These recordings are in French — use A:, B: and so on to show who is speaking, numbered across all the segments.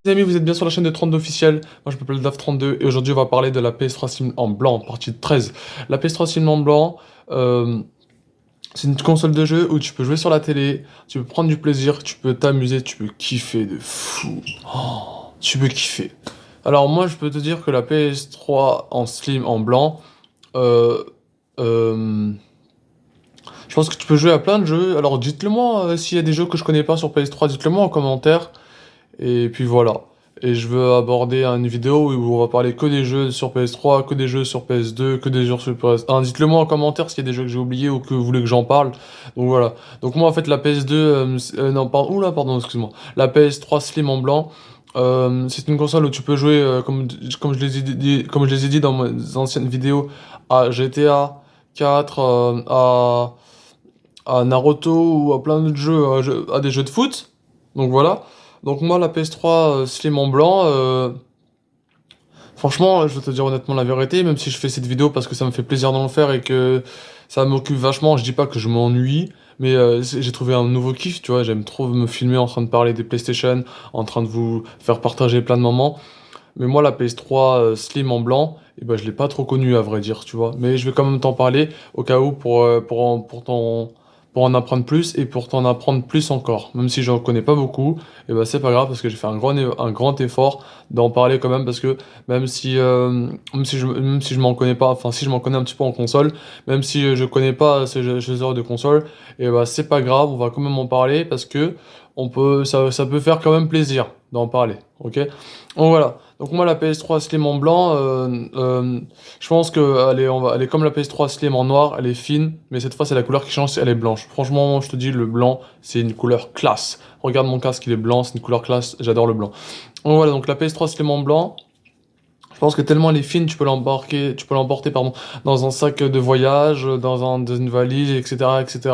A: Les amis, vous êtes bien sur la chaîne de 32 officiel. Moi, je m'appelle Daf32 et aujourd'hui, on va parler de la PS3 Slim en blanc, partie 13. La PS3 Slim en blanc, c'est une console de jeu où tu peux jouer sur la télé, tu peux prendre du plaisir, tu peux t'amuser, tu peux kiffer de fou. Tu peux kiffer. Alors, moi, je peux te dire que la PS3 en Slim en blanc, euh, euh, je pense que tu peux jouer à plein de jeux. Alors, dites-le moi s'il y a des jeux que je connais pas sur PS3, dites-le moi en commentaire. Et puis voilà. Et je veux aborder une vidéo où on va parler que des jeux sur PS3, que des jeux sur PS2, que des jeux sur PS1. Dites-le moi en commentaire s'il y a des jeux que j'ai oubliés ou que vous voulez que j'en parle. Donc voilà. Donc moi en fait la PS2, non pardon, oula pardon excuse-moi. La PS3 Slim en blanc, c'est une console où tu peux jouer comme je les ai dit dans mes anciennes vidéos à GTA 4, à Naruto ou à plein d'autres jeux, à des jeux de foot. Donc voilà. Donc moi la PS3 Slim en blanc, franchement je vais te dire honnêtement la vérité, même si je fais cette vidéo parce que ça me fait plaisir d'en le faire et que ça m'occupe vachement, je dis pas que je m'ennuie, mais j'ai trouvé un nouveau kiff, tu vois, j'aime trop me filmer en train de parler des PlayStation, en train de vous faire partager plein de moments. Mais moi la PS3 Slim en blanc, et ben je l'ai pas trop connue à vrai dire, tu vois. Mais je vais quand même t'en parler au cas où pour en apprendre plus et pour t'en apprendre plus encore. Même si j'en connais pas beaucoup, et ben c'est pas grave parce que j'ai fait un grand effort d'en parler quand même parce que même si je m'en connais pas, enfin si je m'en connais un petit peu en console, même si je connais pas ces heures de console, et ben c'est pas grave, on va quand même en parler parce que ça peut faire quand même plaisir d'en parler, ok? Donc voilà. Donc moi la PS3 Slim en blanc, je pense que elle est comme la PS3 Slim en noir, elle est fine, mais cette fois c'est la couleur qui change, elle est blanche. Franchement, je te dis, le blanc, c'est une couleur classe. Regarde mon casque, il est blanc, c'est une couleur classe, j'adore le blanc. Donc voilà, donc la PS3 Slim en blanc, je pense que tellement elle est fine, tu peux l'emporter, pardon, dans un sac de voyage, dans une valise, etc., etc.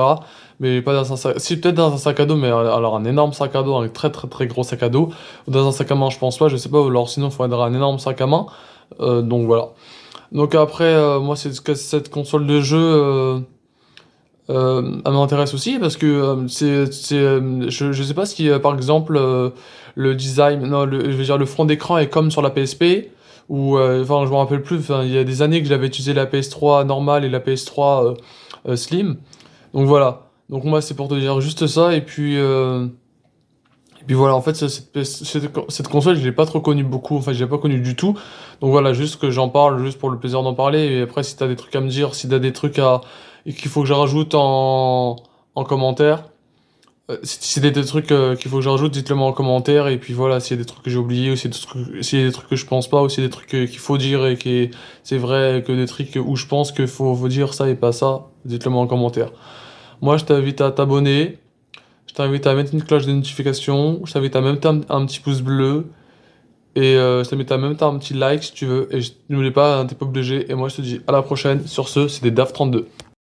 A: Mais pas dans un sac, si peut-être dans un sac à dos, mais alors un énorme sac à dos, un très très très gros sac à dos, ou dans un sac à main, je pense pas, je sais pas, ou alors sinon il faudra un énorme sac à main. Donc voilà. Donc après, moi cette console de jeu, elle m'intéresse aussi parce que je sais pas si par exemple le design, non, je veux dire le fond d'écran est comme sur la PSP ou enfin je me rappelle plus. Enfin il y a des années que j'avais utilisé la PS3 normale et la PS3 Slim. Donc voilà. Donc moi c'est pour te dire juste ça et puis voilà, en fait, cette console, je l'ai pas trop connue beaucoup, enfin, je l'ai pas connue du tout. Donc voilà, juste que j'en parle, juste pour le plaisir d'en parler. Et après, si t'as des trucs à me dire, si t'as des trucs et qu'il faut que je rajoute en commentaire, si t'as des trucs qu'il faut que je rajoute, dites-le moi en commentaire. Et puis voilà, s'il y a des trucs que j'ai oubliés, ou s'il y a des trucs que je pense pas, ou s'il y a des trucs qu'il faut dire et que c'est vrai que des trucs où je pense qu'il faut dire ça et pas ça, dites-le moi en commentaire. Moi, je t'invite à t'abonner. Je t'invite à mettre une cloche de notification, je t'invite à même un petit pouce bleu, et je t'invite à même un petit like si tu veux, et n'oublie pas, hein, t'es pas obligé, et moi je te dis à la prochaine, sur ce, c'était DAF32.